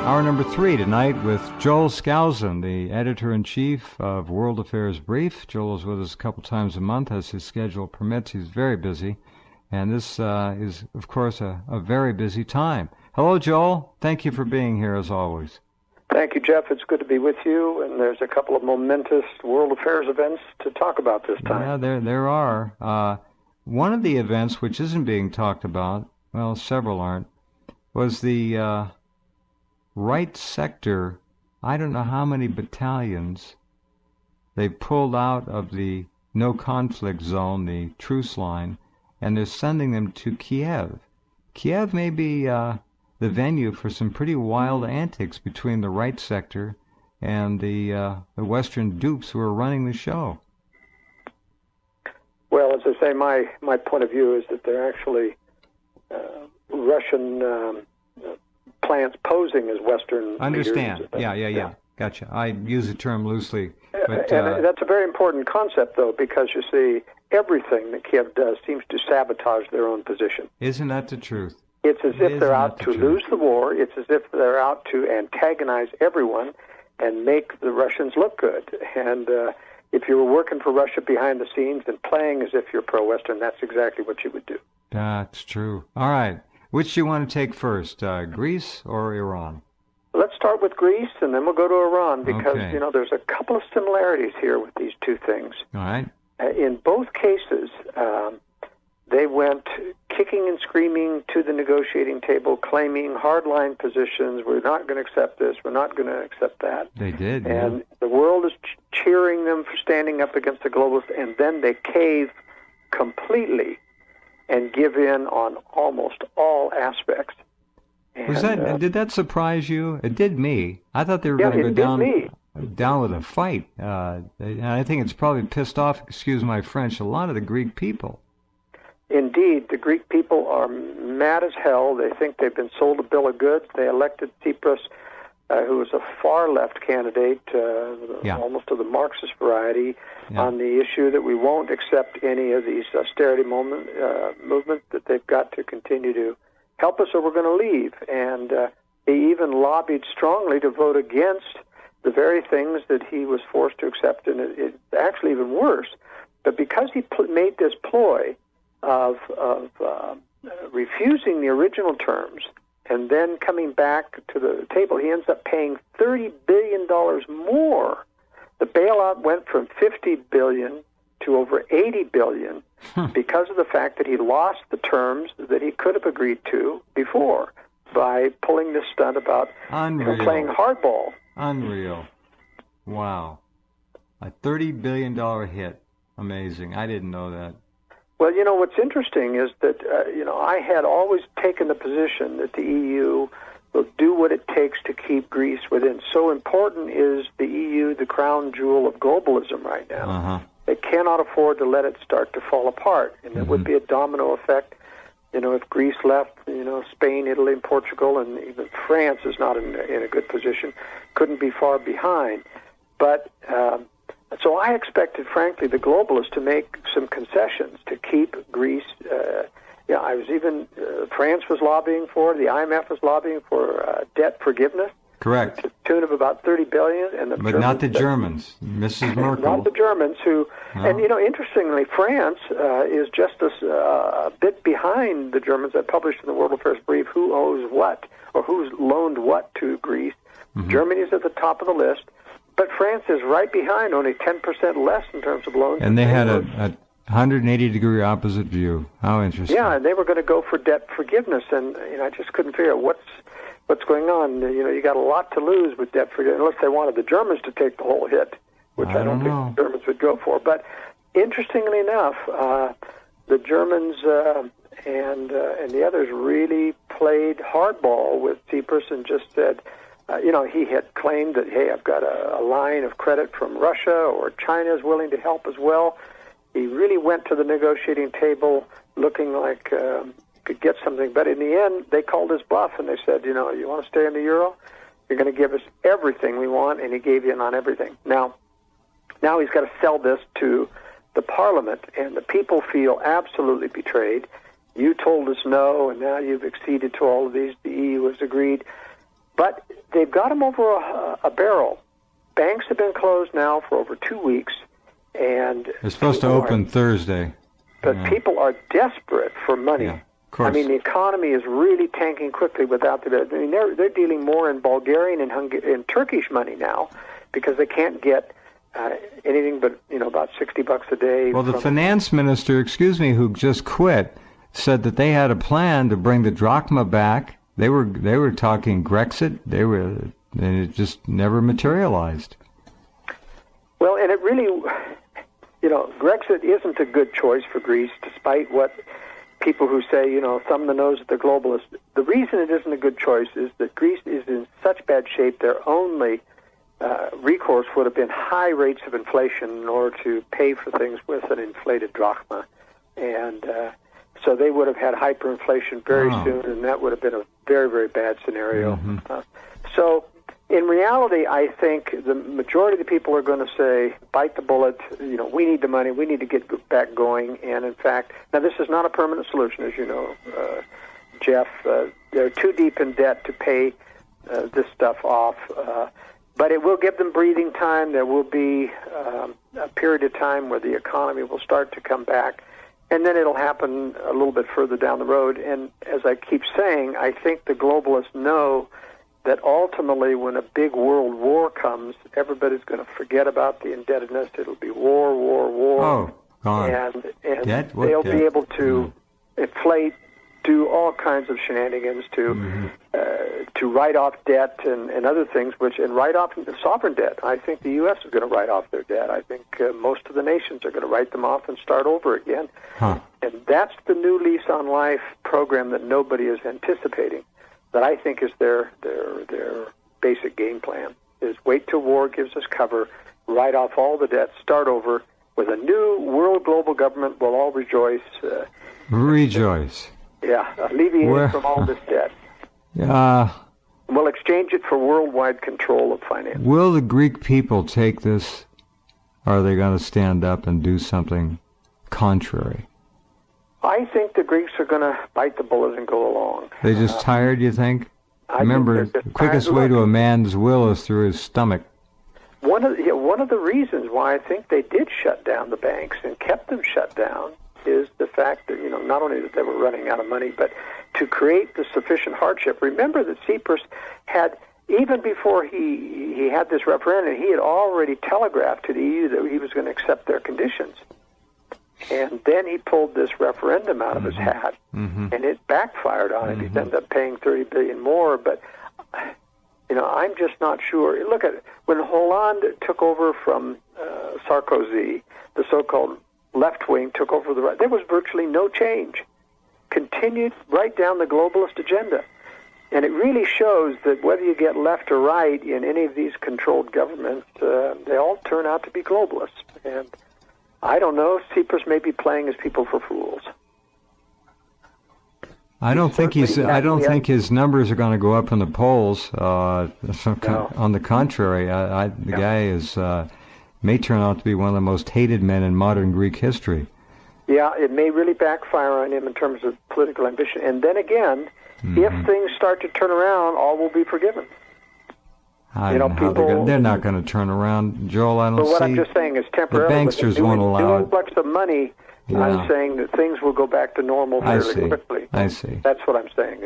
Hour number 3 tonight with Joel Skousen, the editor-in-chief of World Affairs Brief. Joel is with us a couple times a month as his schedule permits. He's very busy, and this is, of course, a very busy time. Hello, Joel. Thank you for being here, as always. Thank you, Jeff. It's good to be with you, and there's a couple of momentous world affairs events to talk about this time. Yeah, there are. One of the events which isn't being talked about, well, several aren't, was the right sector. I don't know how many battalions they pulled out of the no-conflict zone, the truce line, and they're sending them to Kiev. Kiev may be the venue for some pretty wild antics between the right sector and the Western dupes who are running the show. Well, as I say, my point of view is that they're actually Russian plants posing as Western Understand. leaders. Yeah. Gotcha. I use the term loosely. But, and that's a very important concept, though, because, you see, everything that Kiev does seems to sabotage their own position. Isn't that the truth? It's as if they're out to lose the war. It's as if they're out to antagonize everyone and make the Russians look good. And if you were working for Russia behind the scenes and playing as if you're pro-Western, that's exactly what you would do. That's true. All right. Which do you want to take first, Greece or Iran? Let's start with Greece, and then we'll go to Iran, because, Okay. there's a couple of similarities here with these two things. All right. In both cases, they went kicking and screaming to the negotiating table, claiming hardline positions. We're not going to accept this. We're not going to accept that. They did. And the world is cheering them for standing up against the globalists, and then they cave completely and give in on almost all aspects. And, did that surprise you? It did me. I thought they were going to go down with a fight. And I think it's probably pissed off, excuse my French, a lot of the Greek people. Indeed, the Greek people are mad as hell. They think they've been sold a bill of goods. They elected Tsipras, who was a far-left candidate, almost of the Marxist variety, on the issue that we won't accept any of these austerity movements, that they've got to continue to help us or we're going to leave. And he even lobbied strongly to vote against the very things that he was forced to accept, and it's actually even worse. But because he made this ploy of refusing the original terms and then coming back to the table, he ends up paying $30 billion more. The bailout went from $50 billion to over $80 billion because of the fact that he lost the terms that he could have agreed to before by pulling this stunt about playing hardball. Unreal. Wow. A $30 billion hit. Amazing. I didn't know that. Well, what's interesting is that, I had always taken the position that the EU will do what it takes to keep Greece within. So important is the EU, the crown jewel of globalism right now. Uh-huh. They cannot afford to let it start to fall apart. And it would be a domino effect. If Greece left, Spain, Italy, and Portugal, and even France is not in a good position, couldn't be far behind. But so I expected, frankly, the globalists to make some concessions to keep Greece. I was even France was lobbying for, the IMF was lobbying for debt forgiveness. Correct. To the tune of about $30 billion, and but not the Germans, Mrs. Merkel. Not the Germans, who, and interestingly, France is just a bit behind the Germans. I published in the World Affairs Brief who owes what, or who's loaned what to Greece. Germany is at the top of the list, but France is right behind, only 10% less in terms of loans. And they had a 180-degree opposite view. How interesting. Yeah, and they were going to go for debt forgiveness, and I just couldn't figure out what's going on. You got a lot to lose with debt forgiveness, unless they wanted the Germans to take the whole hit, which I don't think the Germans would go for. But interestingly enough, the Germans and the others really played hardball with Tsipras and just said, he had claimed that, hey, I've got a line of credit from Russia, or China is willing to help as well. He really went to the negotiating table looking like could get something. But in the end, they called his bluff, and they said, you want to stay in the euro? You're going to give us everything we want, and he gave in on everything. Now he's got to sell this to the parliament, and the people feel absolutely betrayed. You told us no, and now you've acceded to all of these. The EU has agreed. But they've got them over a barrel. Banks have been closed now for over 2 weeks, and they're supposed to open Thursday. But people are desperate for money. Yeah, of course. I mean, the economy is really tanking quickly without the. I mean, they're dealing more in Bulgarian and Turkish money now because they can't get anything but about $60 a day. Well, the finance minister, who just quit, said that they had a plan to bring the drachma back. They were talking Grexit. And it just never materialized. Well, and it really, Grexit isn't a good choice for Greece, despite what people who say, thumb the nose at the globalists. The reason it isn't a good choice is that Greece is in such bad shape, their only recourse would have been high rates of inflation in order to pay for things with an inflated drachma. And so they would have had hyperinflation very soon, and that would have been a very, very bad scenario. Mm-hmm. So in reality, I think the majority of the people are going to say, bite the bullet, we need the money, we need to get back going. And in fact, now this is not a permanent solution, as you know, Jeff. They're too deep in debt to pay this stuff off. But it will give them breathing time. There will be a period of time where the economy will start to come back. And then it'll happen a little bit further down the road. And as I keep saying, I think the globalists know that ultimately when a big world war comes, everybody's going to forget about the indebtedness. It'll be war. Oh, gone. And debt? They'll be able to inflate, do all kinds of shenanigans to write off debt and other things, and write off sovereign debt. I think the U.S. is going to write off their debt. I think most of the nations are going to write them off and start over again. And that's the new lease on life program that nobody is anticipating. That I think is their basic game plan, is wait till war gives us cover, write off all the debt, start over with a new world global government. We'll all rejoice. Rejoice. Yeah, alleviate from all this debt. We'll exchange it for worldwide control of finance. Will the Greek people take this, or are they going to stand up and do something contrary? I think the Greeks are going to bite the bullet and go along. They just tired, you think? Remember, the quickest way to a man's will is through his stomach. One of the reasons why I think they did shut down the banks and kept them shut down is the fact that, not only that they were running out of money, but to create the sufficient hardship. Remember that Tsipras had, even before he had this referendum, he had already telegraphed to the EU that he was going to accept their conditions. And then he pulled this referendum out of his hat, and it backfired on him. He ended up paying $30 billion more, but I'm just not sure. Look at it. When Hollande took over from Sarkozy, the so-called left wing took over the right. There was virtually no change. Continued right down the globalist agenda. And it really shows that whether you get left or right in any of these controlled governments, they all turn out to be globalists. And I don't know, Tsipras may be playing his people for fools. I don't think his numbers are going to go up in the polls. No. On the contrary, the guy is may turn out to be one of the most hated men in modern Greek history. Yeah, it may really backfire on him in terms of political ambition. And then again, if things start to turn around, all will be forgiven. I don't know how they're not going to turn around, Joel. I don't see. But what I'm just saying is temporarily. The banksters won't allow it. Influx of money. Yeah. I'm saying that things will go back to normal fairly quickly. I see. That's what I'm saying.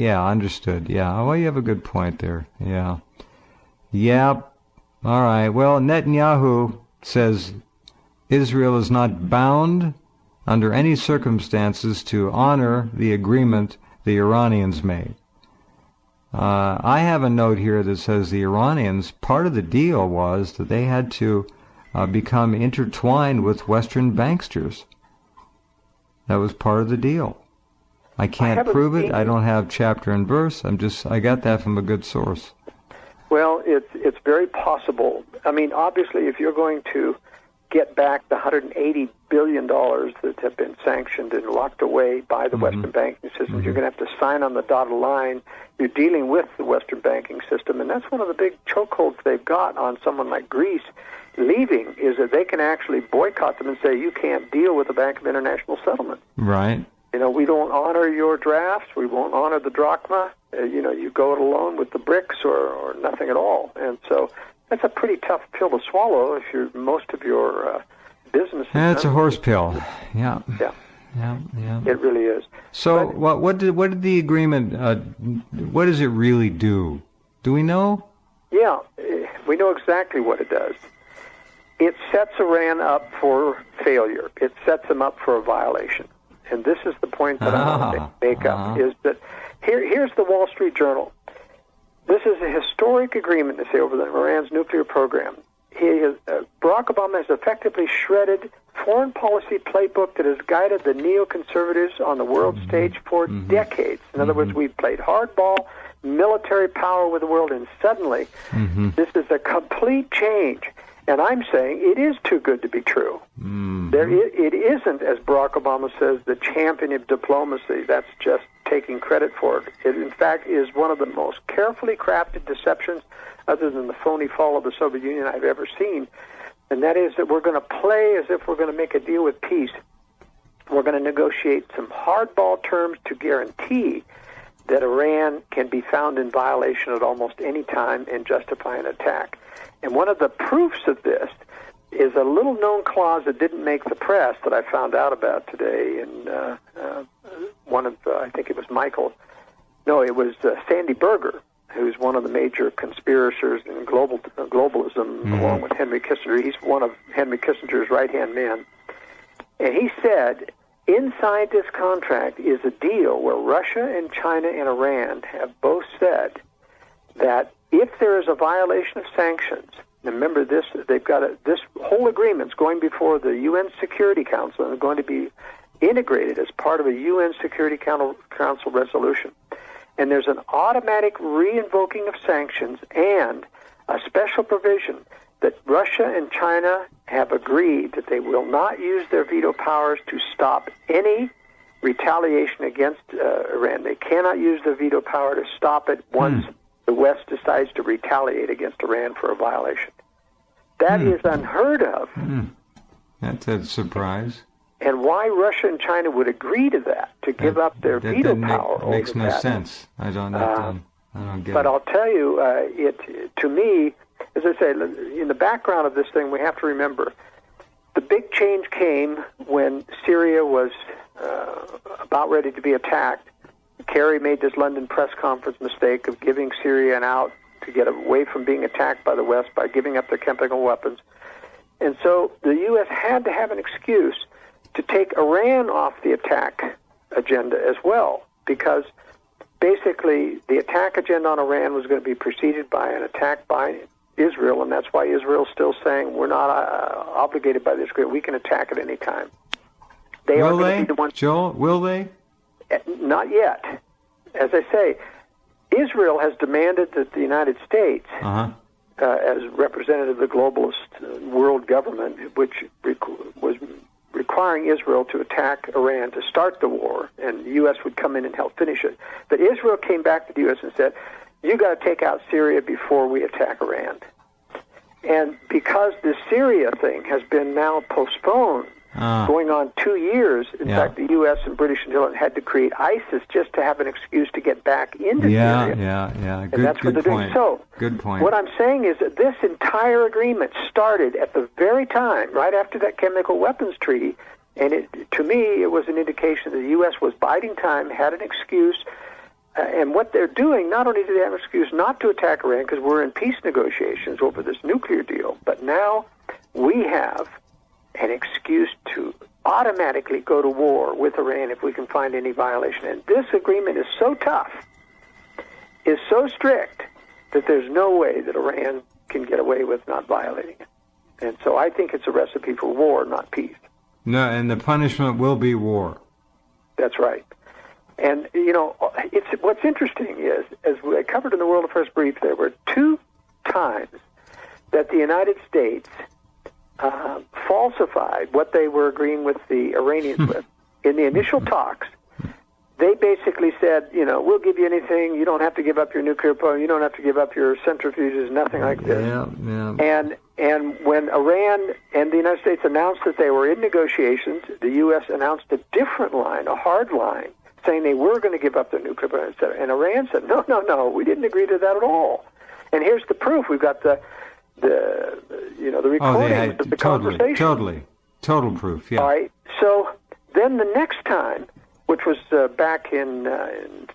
Understood. Yeah. Well, you have a good point there. Yeah. Yep. All right. Well, Netanyahu says Israel is not bound under any circumstances to honor the agreement the Iranians made. I have a note here that says the Iranians, part of the deal was that they had to become intertwined with Western banksters. That was part of the deal. I can't prove it. I don't have chapter and verse. I got that from a good source. Well, it's very possible. I mean, obviously, if you're going to get back the $180 billion that have been sanctioned and locked away by the Western banking system, you're going to have to sign on the dotted line. You're dealing with the Western banking system, and that's one of the big chokeholds they've got on someone like Greece leaving, is that they can actually boycott them and say, you can't deal with the Bank of International Settlement. Right. we don't honor your drafts. We won't honor the drachma. You go it alone with the BRICS or nothing at all. And so that's a pretty tough pill to swallow if most of your business. That's a horse pill. Yeah. Yeah. Yeah. It really is. So what did the agreement? What does it really do? Do we know? Yeah, we know exactly what it does. It sets Iran up for failure. It sets them up for a violation. And this is the point that I want to make up, is that here's the Wall Street Journal. This is a historic agreement, they say, over Iran's nuclear program. Barack Obama has effectively shredded foreign policy playbook that has guided the neoconservatives on the world stage for decades. In other words, we've played hardball, military power with the world, and suddenly this is a complete change. And I'm saying it is too good to be true. It isn't, as Barack Obama says, the champion of diplomacy. That's just taking credit for it. It, in fact, is one of the most carefully crafted deceptions, other than the phony fall of the Soviet Union, I've ever seen. And that is that we're going to play as if we're going to make a deal with peace. We're going to negotiate some hardball terms to guarantee that Iran can be found in violation at almost any time and justify an attack. And one of the proofs of this is a little-known clause that didn't make the press that I found out about today in one of, I think it was Sandy Berger, who's one of the major conspirators in globalism, along with Henry Kissinger. He's one of Henry Kissinger's right-hand men. And he said, inside this contract is a deal where Russia and China and Iran have both said that if there is a violation of sanctions, remember this, this whole agreement's going before the UN Security Council and is going to be integrated as part of a UN Security Council resolution. And there's an automatic re-invoking of sanctions and a special provision that Russia and China have agreed that they will not use their veto powers to stop any retaliation against Iran. They cannot use their veto power to stop it once the West decides to retaliate against Iran for a violation. That is unheard of. That's a surprise. And why Russia and China would agree to that, to give up their veto power over makes no that. sense. I don't get but it. I'll tell you, to me, as I say, in the background of this thing, we have to remember, the big change came when Syria was about ready to be attacked. Kerry made this London press conference mistake of giving Syria an out to get away from being attacked by the West by giving up their chemical weapons. And so the U.S. had to have an excuse to take Iran off the attack agenda as well, because basically the attack agenda on Iran was going to be preceded by an attack by Israel, and that's why Israel's still saying we're not obligated by this agreement. We can attack at any time. Will they, Joel? Will they? Not yet. As I say, Israel has demanded that the United States, as representative of the globalist world government, which was requiring Israel to attack Iran to start the war, and the U.S. would come in and help finish it. But Israel came back to the U.S. and said, you got to take out Syria before we attack Iran. And because the Syria thing has been now postponed, going on 2 years, in fact, the U.S. and British intelligence had to create ISIS just to have an excuse to get back into Syria. Yeah. And that's what they're doing. So, good point. What I'm saying is that this entire agreement started at the very time, right after that chemical weapons treaty, and to me, it was an indication that the U.S. was biding time, had an excuse, and what they're doing, not only do they have an excuse not to attack Iran, because we're in peace negotiations over this nuclear deal, but now we have an excuse to automatically go to war with Iran if we can find any violation. And this agreement is so tough, is so strict, that there's no way that Iran can get away with not violating it. And so I think it's a recipe for war, not peace. No, and the punishment will be war. That's right. And, what's interesting is, as I covered in the World Affairs Brief, there were 2 times that the United States falsified what they were agreeing with the Iranians with. In the initial talks, they basically said, we'll give you anything. You don't have to give up your nuclear program. You don't have to give up your centrifuges, nothing like this. Yeah. And when Iran and the United States announced that they were in negotiations, the U.S. announced a different line, a hard line, saying they were going to give up their nuclear program, etc. And Iran said, no, we didn't agree to that at all. And here's the proof. We've got the recordings of the conversation. Total proof, yeah. All right. So then the next time, which was back in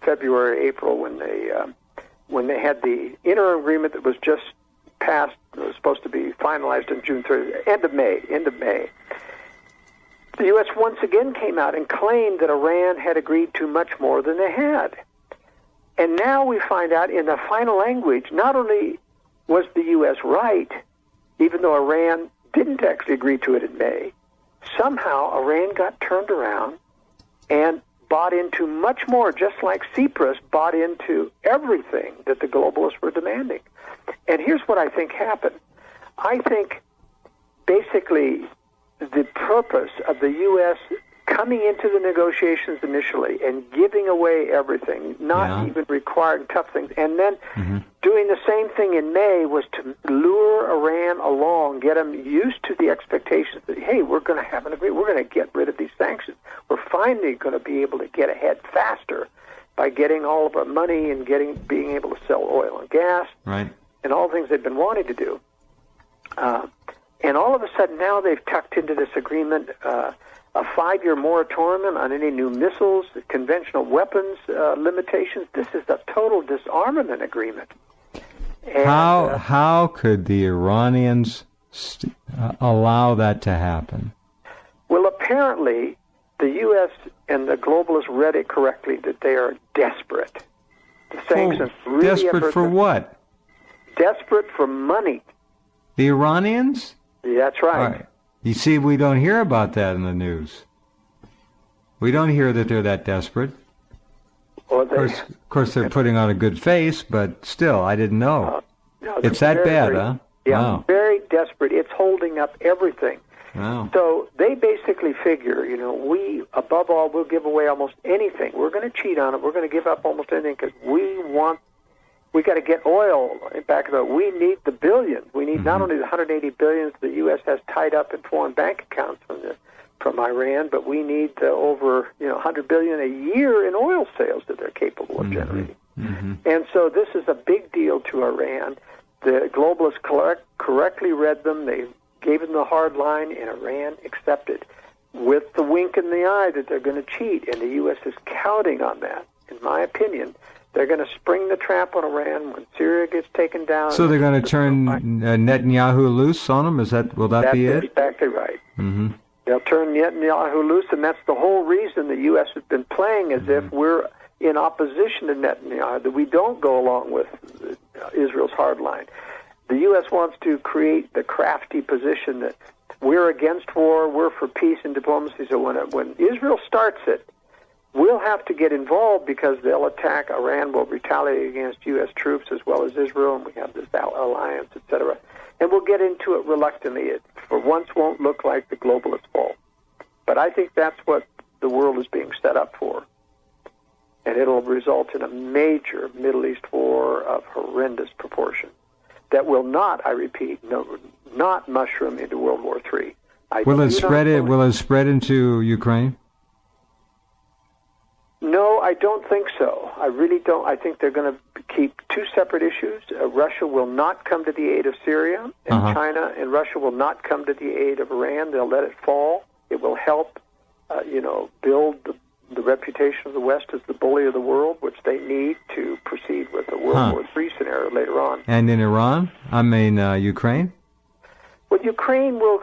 February, April, when they had the interim agreement that was just passed, it was supposed to be finalized on June 30th, end of May. The U.S. once again came out and claimed that Iran had agreed to much more than they had. And now we find out in the final language, not only was the U.S. right, even though Iran didn't actually agree to it in May, somehow Iran got turned around and bought into much more, just like Cyprus bought into everything that the globalists were demanding. And here's what I think happened. I think basically the purpose of the U.S. coming into the negotiations initially and giving away everything, not even requiring tough things, and then doing the same thing in May was to lure Iran along, get them used to the expectations that, hey, we're going to have an agreement, we're going to get rid of these sanctions. We're finally going to be able to get ahead faster by getting all of our money and being able to sell oil and gas, and all the things they've been wanting to do. And all of a sudden now they've tucked into this agreement a 5-year moratorium on any new missiles, conventional weapons limitations. This is a total disarmament agreement. And, how could the Iranians allow that to happen? Well, apparently the U.S. and the globalists read it correctly, that they are desperate. The sanctions really desperate for what? Desperate for money. The Iranians? That's right. All right. You see, we don't hear about that in the news. We don't hear that they're that desperate. Well, of course, they're putting on a good face, but still, I didn't know. No, it's that bad, huh? Yeah, wow. Very desperate. It's holding up everything. Wow. So they basically figure, we, above all, will give away almost anything. We're going to cheat on it. We're going to give up almost anything because we got to get oil back of it. We need the billions. We need not only the 180 billions the U.S. has tied up in foreign bank accounts from Iran, but we need over 100 billion a year in oil sales that they're capable of generating. And so this is a big deal to Iran. The globalists correctly read them. They gave them the hard line, and Iran accepted with the wink in the eye that they're going to cheat, and the U.S. is counting on that, in my opinion. They're going to spring the trap on Iran when Syria gets taken down. So they're going to turn Netanyahu loose on them? Will that be it? That's exactly right. They'll turn Netanyahu loose, and that's the whole reason the U.S. has been playing as if we're in opposition to Netanyahu, that we don't go along with Israel's hard line. The U.S. wants to create the crafty position that we're against war, we're for peace and diplomacy. So when Israel starts it, we'll have to get involved because they'll attack. Iran will retaliate against U.S. troops as well as Israel, and we have this alliance, etc. And we'll get into it reluctantly. It, for once, won't look like the globalist fault. But I think that's what the world is being set up for. And it'll result in a major Middle East war of horrendous proportions that will not, I repeat, not mushroom into World War III. Will it spread into Ukraine? No, I don't think so. I really don't. I think they're going to keep two separate issues. Russia will not come to the aid of Syria, and China and Russia will not come to the aid of Iran. They'll let it fall. It will help, build the reputation of the West as the bully of the world, which they need to proceed with a World War III scenario later on. And in Ukraine? Well, Ukraine will,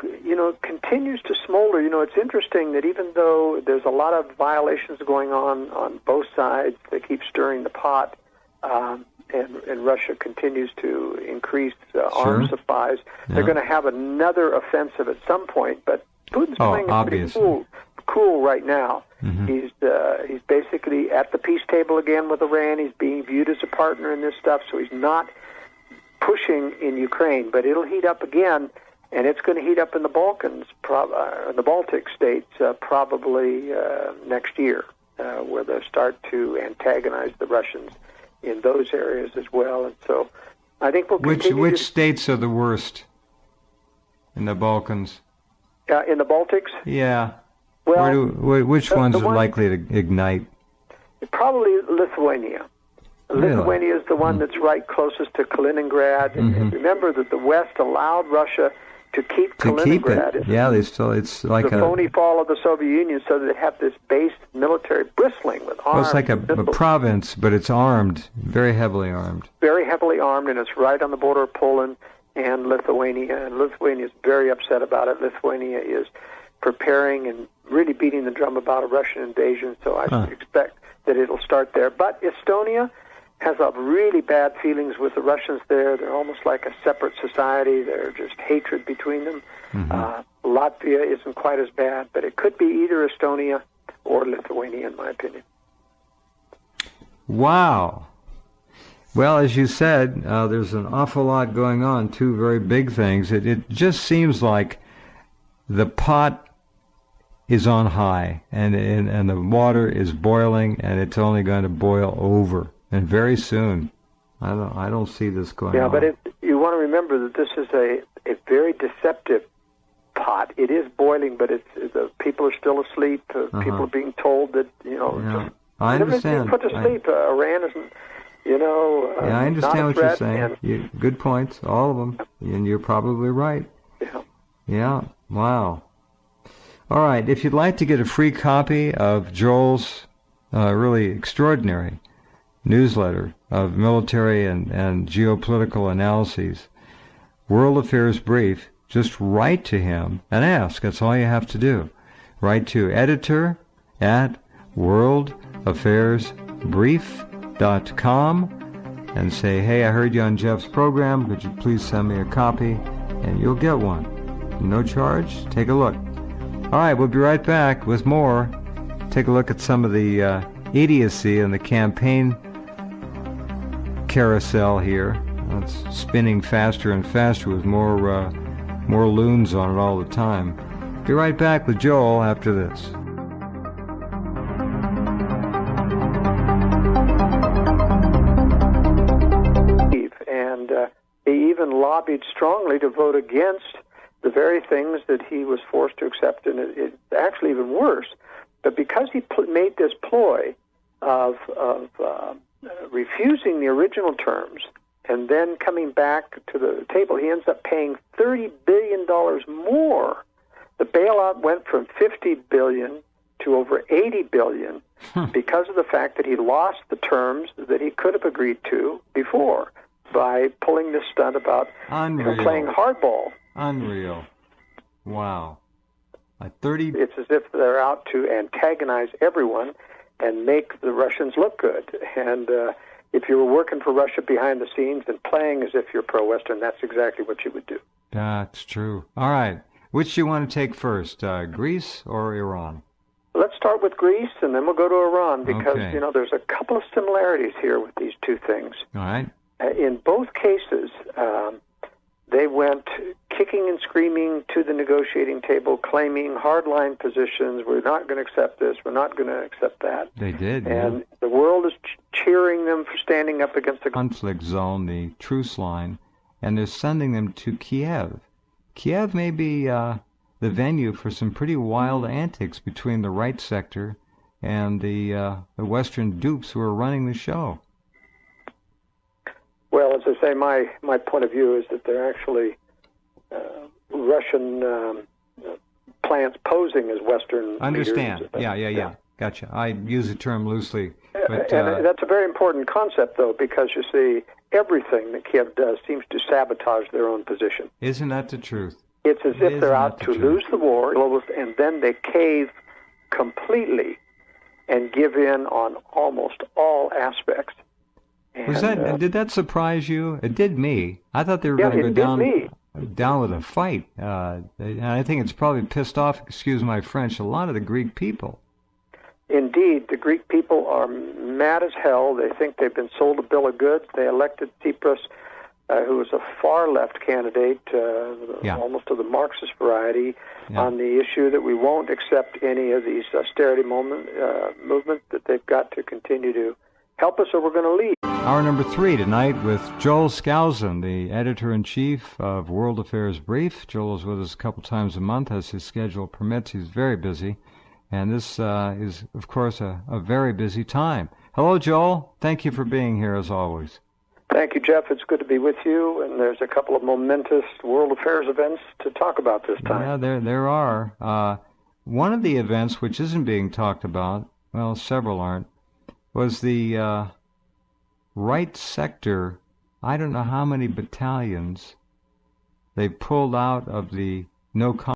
continues to smolder. It's interesting that even though there's a lot of violations going on both sides, they keep stirring the pot, and Russia continues to increase arms supplies. Yeah. They're going to have another offensive at some point, but Putin's playing it pretty cool right now. He's basically at the peace table again with Iran. He's being viewed as a partner in this stuff, so he's not pushing in Ukraine, but it'll heat up again. And it's going to heat up in the Balkans, the Baltic states, probably next year. where they'll start to antagonize the Russians in those areas as well. And so I think we'll continue. Which states are the worst in the Balkans? In the Baltics? Yeah. Well, which ones are likely to ignite? Probably Lithuania. Really? Lithuania is the one that's right closest to Kaliningrad. And remember that the West allowed Russia to keep Kaliningrad. Keep it. Yeah, it's like the phony fall of the Soviet Union, so that they have this base military bristling with arms. Well, it's like a province, but it's armed, very heavily armed. Very heavily armed, and it's right on the border of Poland and Lithuania. And Lithuania is very upset about it. Lithuania is preparing and really beating the drum about a Russian invasion, so I should expect that it'll start there. But Estonia has really bad feelings with the Russians there. They're almost like a separate society. There's just hatred between them. Latvia isn't quite as bad, but it could be either Estonia or Lithuania, in my opinion. Wow. Well, as you said, there's an awful lot going on, two very big things. It just seems like the pot is on high, and the water is boiling, and it's only going to boil over. And very soon, I don't see this going on. Yeah, but you want to remember that this is a very deceptive pot. It is boiling, but the people are still asleep. People are being told that I understand. Put to sleep. Iran isn't, I understand what you're saying. Good points, all of them, and you're probably right. Yeah. Yeah. Wow. All right. If you'd like to get a free copy of Joel's really extraordinary newsletter of military and geopolitical analyses, World Affairs Brief, just write to him and ask. That's all you have to do. Write to editor@worldaffairsbrief.com and say, hey, I heard you on Jeff's program. Could you please send me a copy? And you'll get one. No charge. Take a look. All right, we'll be right back with more. Take a look at some of the idiocy in the campaign carousel here. It's spinning faster and faster with more loons on it all the time. Be right back with Joel after this. And he even lobbied strongly to vote against the very things that he was forced to accept, and it's actually even worse. But because he made this ploy of refusing the original terms and then coming back to the table, he ends up paying $30 billion more. The bailout went from $50 billion to over $80 billion because of the fact that he lost the terms that he could have agreed to before by pulling this stunt about playing hardball. Unreal. Wow. It's as if they're out to antagonize everyone and make the Russians look good. And if you were working for Russia behind the scenes and playing as if you're pro-Western, that's exactly what you would do. That's true. All right. Which do you want to take first, Greece or Iran? Let's start with Greece, and then we'll go to Iran, because, there's a couple of similarities here with these two things. All right. In both cases, they went kicking and screaming to the negotiating table, claiming hardline positions. We're not going to accept this. We're not going to accept that. They did. And the world is cheering them for standing up against the conflict zone, the truce line, and they're sending them to Kiev. Kiev may be the venue for some pretty wild antics between the right sector and the Western dupes who are running the show. Well, as I say, my point of view is that they're actually Russian plants posing as Western Understand. leaders. Yeah. Gotcha. I use the term loosely. But, and that's a very important concept, though, because, you see, everything that Kiev does seems to sabotage their own position. Isn't that the truth? It's as if they're out to lose the war, and then they cave completely and give in on almost all aspects. And, did that surprise you? It did me. I thought they were going to go down with a fight. And I think it's probably pissed off, excuse my French, a lot of the Greek people. Indeed, the Greek people are mad as hell. They think they've been sold a bill of goods. They elected Tsipras who was a far-left candidate, almost of the Marxist variety, on the issue that we won't accept any of these austerity movement, that they've got to continue to help us or we're going to leave. Hour number 3 tonight with Joel Skousen, the editor-in-chief of World Affairs Brief. Joel is with us a couple times a month as his schedule permits. He's very busy, and this is, of course, a very busy time. Hello, Joel. Thank you for being here, as always. Thank you, Jeff. It's good to be with you, and there's a couple of momentous world affairs events to talk about this time. Yeah, there are. One of the events which isn't being talked about, well, several aren't, was the right sector. I don't know how many battalions they pulled out of the no